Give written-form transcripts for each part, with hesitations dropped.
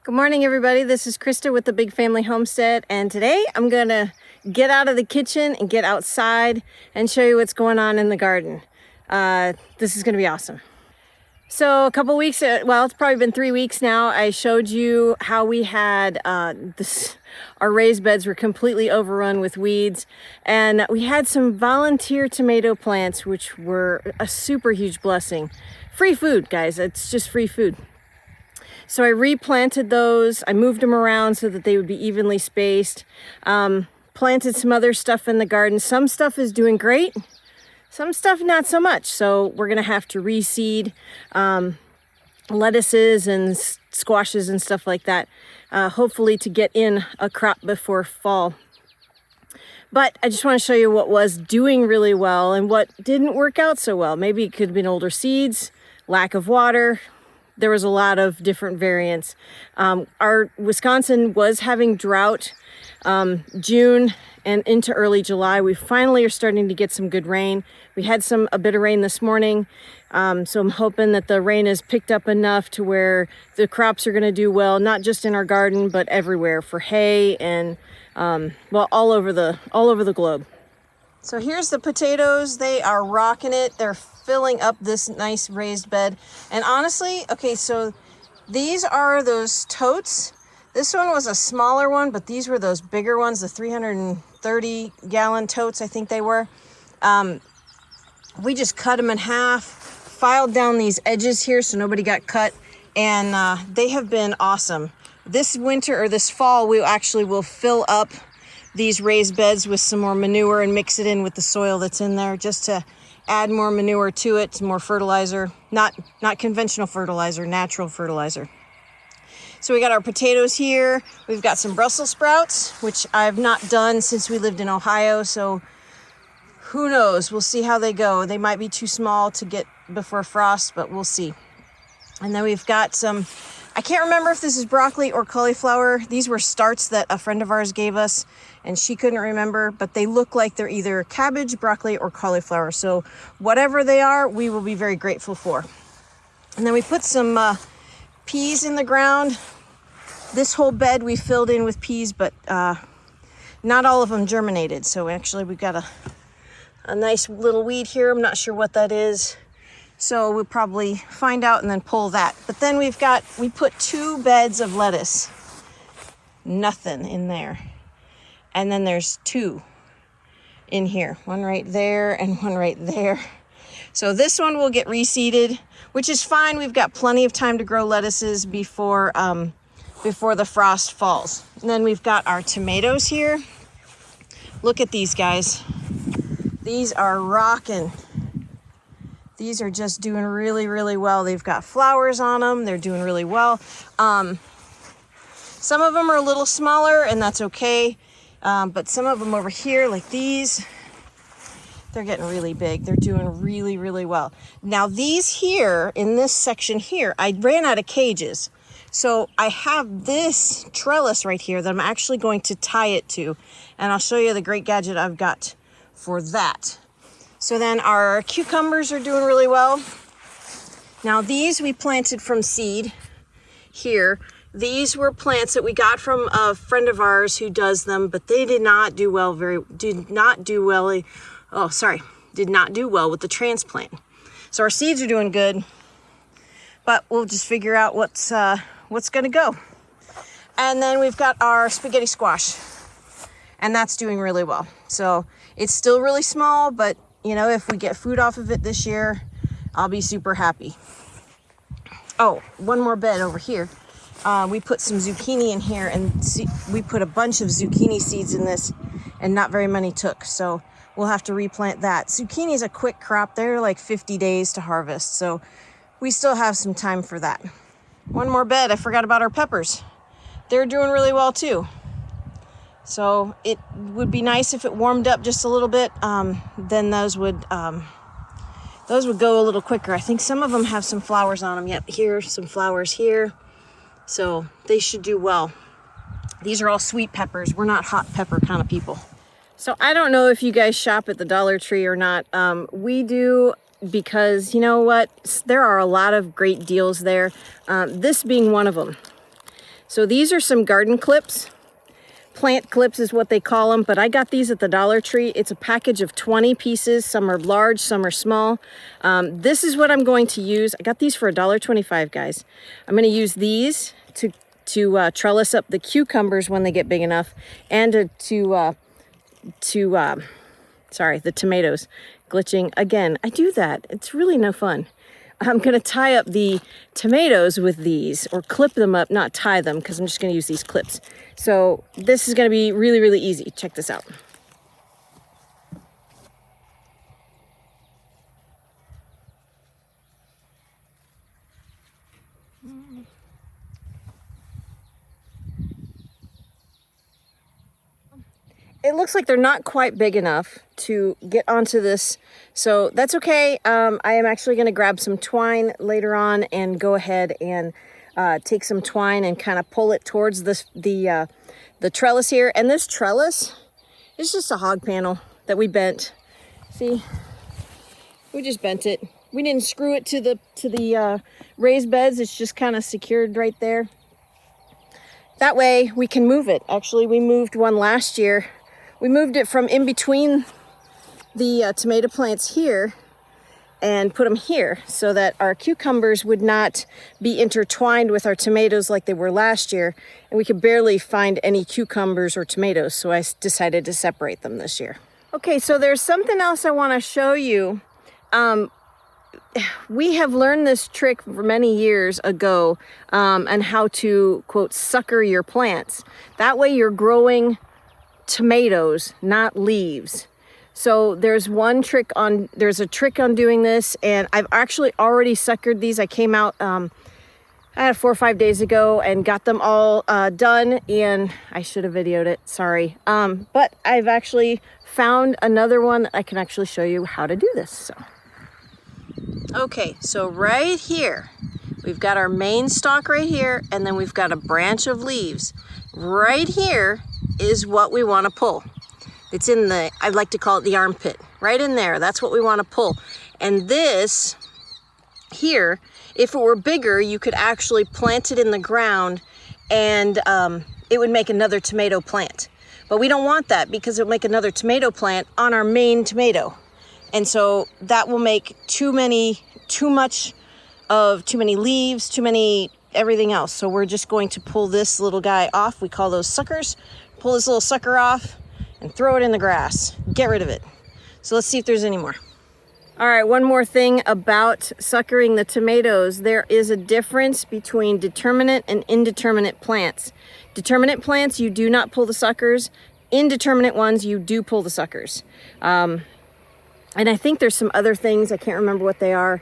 Good morning, everybody. This is Christa with the Big Family Homestead, and today I'm gonna get out of the kitchen and get outside and show you what's going on in the garden. This is gonna be awesome. So a couple weeks, well, it's probably been 3 weeks now, I showed you how we had our raised beds were completely overrun with weeds, and we had some volunteer tomato plants, which were a super huge blessing. Free food, guys. It's just free food. So I replanted those. I moved them around so that they would be evenly spaced. Planted some other stuff in the garden. Some stuff is doing great. Some stuff not so much. So we're gonna have to reseed lettuces and squashes and stuff like that. Hopefully to get in a crop before fall. But I just want to show you what was doing really well and what didn't work out so well. Maybe it could have been older seeds, lack of water. There was a lot of different variants. Our Wisconsin was having drought June and into early July. We finally are starting to get some good rain. We had a bit of rain this morning. So I'm hoping that the rain has picked up enough to where the crops are gonna do well, not just in our garden, but everywhere for hay and well, all over the globe. So here's the potatoes. They are rocking it. They're filling up this nice raised bed. And honestly, okay, so these are those totes. This one was a smaller one, but these were those bigger ones, the 330-gallon totes, I think they were. We just cut them in half, filed down these edges here so nobody got cut, and they have been awesome. This winter or this fall, we actually will fill up these raised beds with some more manure and mix it in with the soil that's in there just to add more manure to it, more fertilizer, not conventional fertilizer, natural fertilizer. So we got our potatoes here. We've got some Brussels sprouts, which I've not done since we lived in Ohio. So who knows? We'll see how they go. They might be too small to get before frost, but we'll see. And then we've got some, I can't remember if this is broccoli or cauliflower. These were starts that a friend of ours gave us and she couldn't remember, but they look like they're either cabbage, broccoli, or cauliflower. So whatever they are, we will be very grateful for. And then we put some peas in the ground. This whole bed we filled in with peas, but not all of them germinated. So actually we've got a nice little weed here. I'm not sure what that is. So we'll probably find out and then pull that. But then we put 2 beds of lettuce. Nothing in there. And then there's 2 in here. One right there and one right there. So this one will get reseeded, which is fine. We've got plenty of time to grow lettuces before the frost falls. And then we've got our tomatoes here. Look at these guys. These are rocking. These are just doing really, really well. They've got flowers on them. They're doing really well. Some of them are a little smaller, and that's okay. But some of them over here, like these, they're getting really big. They're doing really, really well. Now these here, in this section here, I ran out of cages. So I have this trellis right here that I'm actually going to tie it to. And I'll show you the great gadget I've got for that. So then our cucumbers are doing really well. Now these we planted from seed here. These were plants that we got from a friend of ours who does them, but they did not do well with the transplant. So our seeds are doing good, but we'll just figure out what's gonna go. And then we've got our spaghetti squash, and that's doing really well. So it's still really small, but you know, if we get food off of it this year, I'll be super happy. Oh, one more bed over here. We put some zucchini in here, and we put a bunch of zucchini seeds in this, and not very many took. So we'll have to replant that. Zucchini is a quick crop. They're like 50 days to harvest. So we still have some time for that. One more bed. I forgot about our peppers. They're doing really well too. So it would be nice if it warmed up just a little bit. Then those would go a little quicker. I think some of them have some flowers on them. Yep, here, some flowers here. So they should do well. These are all sweet peppers. We're not hot pepper kind of people. So I don't know if you guys shop at the Dollar Tree or not. We do, because you know what? There are a lot of great deals there. This being one of them. So these are some garden clips. Plant clips is what they call them, but I got these at the Dollar Tree. It's a package of 20 pieces. Some are large, some are small. This is what I'm going to use. I got these for $1.25, guys. I'm going to use these to trellis up the cucumbers when they get big enough, and sorry, the tomatoes. Glitching again. I do that. It's really no fun. I'm going to tie up the tomatoes with these, or clip them up, not tie them, because I'm just going to use these clips. So this is going to be really, really easy. Check this out. It looks like they're not quite big enough to get onto this, so that's okay. I am actually going to grab some twine later on and go ahead and take some twine and kind of pull it towards the trellis here. And this trellis is just a hog panel that we bent. See, we just bent it. We didn't screw it to the raised beds. It's just kind of secured right there. That way we can move it. Actually, we moved one last year. We moved it from in between the tomato plants here and put them here so that our cucumbers would not be intertwined with our tomatoes like they were last year, and we could barely find any cucumbers or tomatoes, so I decided to separate them this year. Okay, so there's something else I want to show you. We have learned this trick for many years ago, and how to, quote, sucker your plants. That way you're growing tomatoes, not leaves. So there's a trick on doing this, and I've actually already suckered these. I came out 4 or 5 days ago and got them all done, and I should have videoed it, sorry. But I've actually found another one that I can actually show you how to do this. So okay, so right here we've got our main stalk right here, and then we've got a branch of leaves. Right here is what we want to pull. It's in the, I like to call it the armpit, right in there. That's what we want to pull. And this here, if it were bigger, you could actually plant it in the ground, and it would make another tomato plant. But we don't want that, because it will make another tomato plant on our main tomato. And so that will make too many leaves, too many everything else. So we're just going to pull this little guy off. We call those suckers. Pull this little sucker off and throw it in the grass. Get rid of it. So let's see if there's any more. All right, one more thing about suckering the tomatoes. There is a difference between determinate and indeterminate plants. Determinate plants, you do not pull the suckers. Indeterminate ones, you do pull the suckers. And I think there's some other things, I can't remember what they are.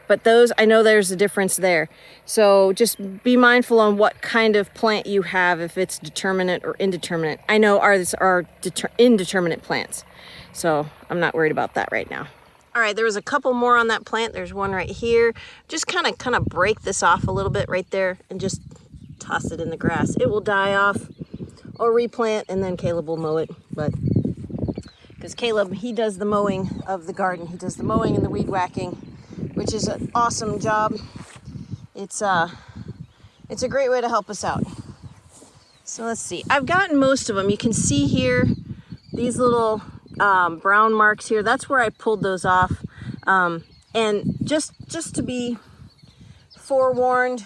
But those, I know there's a difference there. So just be mindful on what kind of plant you have, if it's determinate or indeterminate. I know ours are indeterminate plants, so I'm not worried about that right now. All right, there was a couple more on that plant. There's one right here. Just kind of break this off a little bit right there and just toss it in the grass. It will die off or replant, and then Caleb will mow it. But because Caleb, he does the mowing of the garden. He does the mowing and the weed whacking, which is an awesome job. It's a great way to help us out. So let's see. I've gotten most of them. You can see here these little brown marks here. That's where I pulled those off. And just to be forewarned,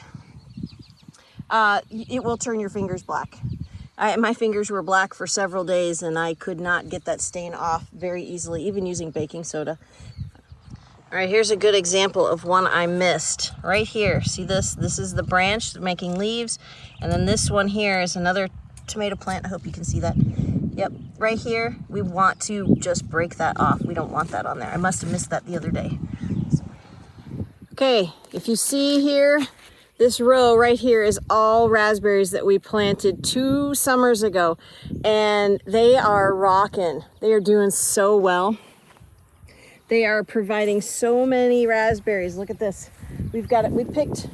it will turn your fingers black. My fingers were black for several days, and I could not get that stain off very easily, even using baking soda. All right, here's a good example of one I missed. Right here, see this? This is the branch making leaves, and then this one here is another tomato plant. I hope you can see that. Yep, right here, we want to just break that off. We don't want that on there. I must have missed that the other day. Okay, if you see here, this row right here is all raspberries that we planted 2 summers ago, and they are rocking. They are doing so well. They are providing so many raspberries. Look at this. We've got it. We picked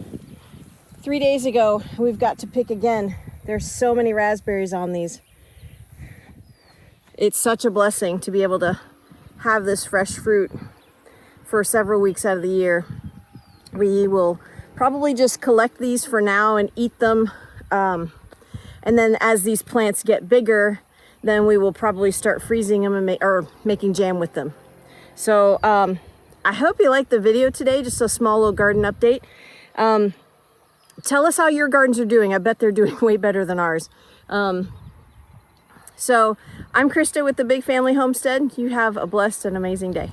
3 days ago. We've got to pick again. There's so many raspberries on these. It's such a blessing to be able to have this fresh fruit for several weeks out of the year. We will probably just collect these for now and eat them. And then as these plants get bigger, then we will probably start freezing them and making jam with them. So I hope you liked the video today, just a small little garden update. Tell us how your gardens are doing. I bet they're doing way better than ours. So I'm Christa with the Big Family Homestead. You have a blessed and amazing day.